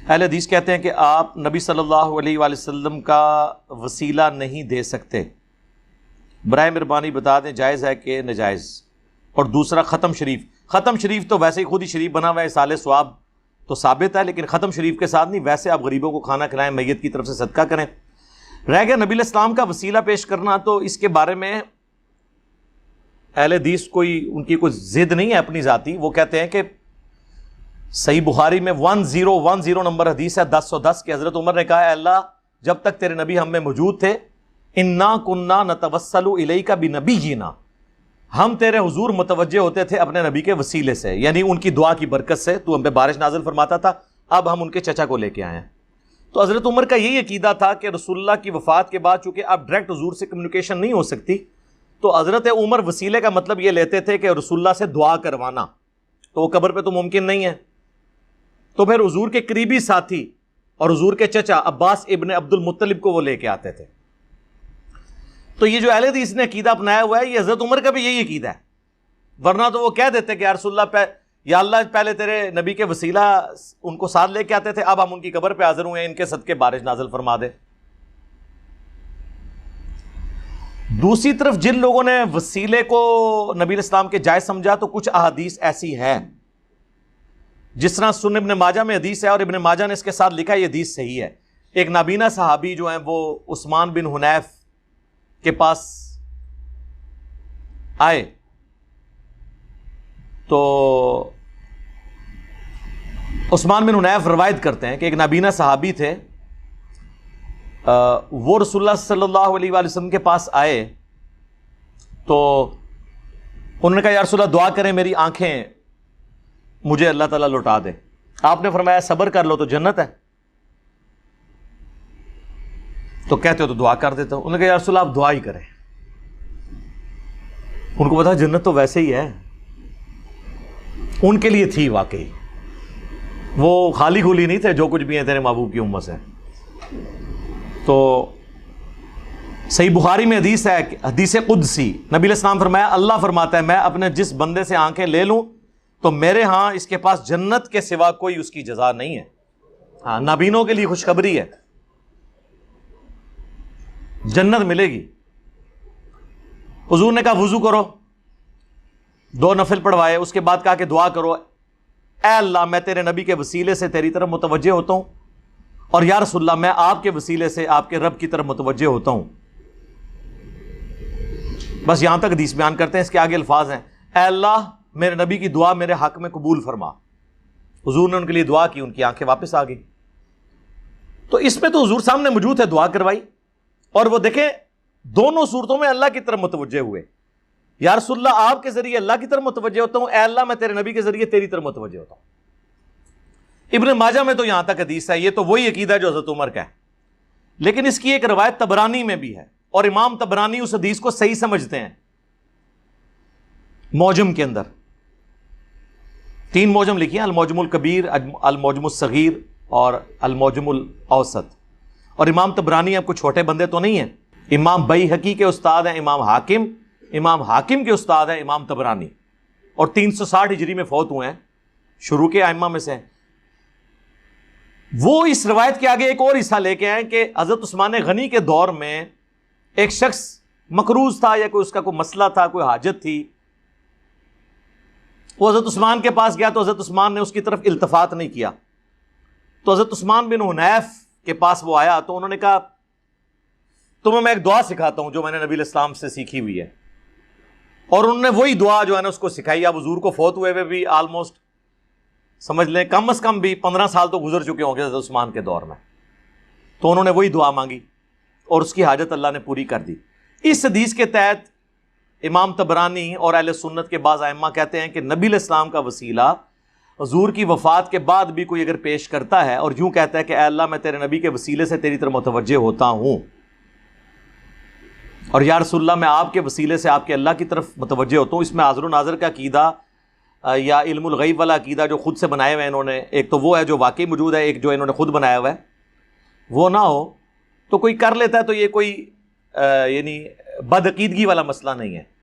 اہل حدیث کہتے ہیں کہ آپ نبی صلی اللہ علیہ وآلہ وسلم کا وسیلہ نہیں دے سکتے، برائے مہربانی بتا دیں جائز ہے کہ ناجائز؟ اور دوسرا ختم شریف تو ویسے ہی خود ہی شریف بنا ہوا ہے، اصال ثواب تو ثابت ہے، لیکن ختم شریف کے ساتھ نہیں، ویسے آپ غریبوں کو کھانا کھلائیں، میت کی طرف سے صدقہ کریں۔ رہ گیا نبی علیہ السلام کا وسیلہ پیش کرنا، تو اس کے بارے میں اہل حدیث ان کی کوئی ضد نہیں ہے اپنی ذاتی، وہ کہتے ہیں کہ صحیح بخاری میں 1010 نمبر حدیث ہے 1010 کہ حضرت عمر نے کہا اے اللہ جب تک تیرے نبی ہم میں موجود تھے انا کننا نتوسل الیک بنبینا، ہم تیرے حضور متوجہ ہوتے تھے اپنے نبی کے وسیلے سے، یعنی ان کی دعا کی برکت سے تو ہم پہ بارش نازل فرماتا تھا، اب ہم ان کے چچا کو لے کے آئے ہیں۔ تو حضرت عمر کا یہی عقیدہ تھا کہ رسول اللہ کی وفات کے بعد چونکہ اب ڈائریکٹ حضور سے کمیونیکیشن نہیں ہو سکتی، تو حضرت عمر وسیلے کا مطلب یہ لیتے تھے کہ رسول اللہ سے دعا کروانا، تو وہ قبر پہ تو ممکن نہیں ہے، تو پھر حضور کے قریبی ساتھی اور حضور کے چچا عباس ابن عبد المطلب کو وہ لے کے آتے تھے۔ تو یہ جو اہل حدیث نے عقیدہ اپنایا ہوا ہے، یہ حضرت عمر کا بھی یہی عقیدہ ہے، ورنہ تو وہ کہہ دیتے کہ یا رسول اللہ یا اللہ پہلے تیرے نبی کے وسیلہ ان کو ساتھ لے کے آتے تھے، اب ہم ان کی قبر پہ حاضر ہوئے ہیں، ان کے صدقے بارش نازل فرما دے۔ دوسری طرف جن لوگوں نے وسیلے کو نبی علیہ السلام کے جائز سمجھا، تو کچھ احادیث ایسی ہے جس طرح سنن ابن ماجہ میں حدیث ہے، اور ابن ماجہ نے اس کے ساتھ لکھا یہ حدیث صحیح ہے، ایک نابینا صحابی جو ہیں وہ عثمان بن حنیف کے پاس آئے، تو عثمان بن حنیف روایت کرتے ہیں کہ ایک نابینا صحابی تھے، وہ رسول اللہ صلی اللہ علیہ وآلہ وسلم کے پاس آئے، تو انہوں نے کہا یا رسول اللہ دعا کریں میری آنکھیں مجھے اللہ تعالیٰ لوٹا دے۔ آپ نے فرمایا صبر کر لو تو جنت ہے، تو کہتے ہو تو دعا کر دیتا ہوں۔ انہوں نے کہا یا رسول اللہ آپ دعا ہی کریں، ان کو پتا جنت تو ویسے ہی ہے، ان کے لیے تھی واقعی، وہ خالی خولی نہیں تھے جو کچھ بھی ہیں تیرے محبوب کی امت سے۔ تو صحیح بخاری میں حدیث ہے، حدیث قدسی، نبی علیہ السلام فرمایا اللہ فرماتا ہے میں اپنے جس بندے سے آنکھیں لے لوں تو میرے ہاں اس کے پاس جنت کے سوا کوئی اس کی جزا نہیں ہے۔ ہاں نابینوں کے لیے خوشخبری ہے، جنت ملے گی۔ حضور نے کہا وضو کرو، 2 نفل پڑھوائے، اس کے بعد کہا کہ دعا کرو اے اللہ میں تیرے نبی کے وسیلے سے تیری طرف متوجہ ہوتا ہوں، اور یا رسول اللہ میں آپ کے وسیلے سے آپ کے رب کی طرف متوجہ ہوتا ہوں۔ بس یہاں تک حدیث بیان کرتے ہیں، اس کے آگے الفاظ ہیں اے اللہ میرے نبی کی دعا میرے حق میں قبول فرما۔ حضور نے ان کے لیے دعا کی، ان کی آنکھیں واپس آ گئی۔ تو اس میں تو حضور سامنے موجود ہے، دعا کروائی، اور وہ دیکھیں دونوں صورتوں میں اللہ کی طرف متوجہ ہوئے، یا رسول اللہ آپ کے ذریعے اللہ کی طرف متوجہ ہوتا ہوں، اے اللہ میں تیرے نبی کے ذریعے تیری طرف متوجہ ہوتا ہوں۔ ابن ماجہ میں تو یہاں تک حدیث ہے، یہ تو وہی عقیدہ جو حضرت عمر کا ہے، لیکن اس کی ایک روایت طبرانی میں بھی ہے، اور امام طبرانی اس حدیث کو صحیح سمجھتے ہیں۔ معجم کے اندر 3 معجم لکھی ہیں، المعجم الکبیر، المعجم الصغیر اور المعجم الاوسط، اور امام طبرانی اب کوئی چھوٹے بندے تو نہیں ہیں، امام بیہقی کے استاد ہیں امام حاکم کے استاد ہیں امام طبرانی، اور 360 ہجری میں فوت ہوئے ہیں، شروع کے ائمہ میں سے ہیں۔ وہ اس روایت کے آگے ایک اور حصہ لے کے آئے کہ حضرت عثمان غنی کے دور میں ایک شخص مقروض تھا، یا کوئی اس کا کوئی مسئلہ تھا، کوئی حاجت تھی، وہ حضرت عثمان کے پاس گیا، تو حضرت عثمان نے اس کی طرف التفات نہیں کیا، تو حضرت عثمان بن حنیف کے پاس وہ آیا، تو انہوں نے کہا تمہیں میں ایک دعا سکھاتا ہوں جو میں نے نبی علیہ السلام سے سیکھی ہوئی ہے، اور انہوں نے وہی دعا جو ہے نا اس کو سکھائی۔ اب حضور کو فوت ہوئے بھی آلموسٹ سمجھ لیں کم از کم بھی 15 سال تو گزر چکے ہوں گے حضرت عثمان کے دور میں، تو انہوں نے وہی دعا مانگی اور اس کی حاجت اللہ نے پوری کر دی۔ اس حدیث کے تحت امام طبرانی اور اہل سنت کے بعض ائمہ کہتے ہیں کہ نبی علیہ السلام کا وسیلہ حضور کی وفات کے بعد بھی کوئی اگر پیش کرتا ہے اور یوں کہتا ہے کہ اے اللہ میں تیرے نبی کے وسیلے سے تیری طرف متوجہ ہوتا ہوں، اور یا رسول اللہ میں آپ کے وسیلے سے آپ کے اللہ کی طرف متوجہ ہوتا ہوں، اس میں حاضر و ناظر کا عقیدہ یا علم الغیب والا عقیدہ جو خود سے بنائے ہوئے ہیں انہوں نے، ایک تو وہ ہے جو واقعی موجود ہے، ایک جو انہوں نے خود بنایا ہوا ہے، وہ نہ ہو تو کوئی کر لیتا ہے، تو یہ کوئی یعنی بدعقیدگی والا مسئلہ نہیں ہے۔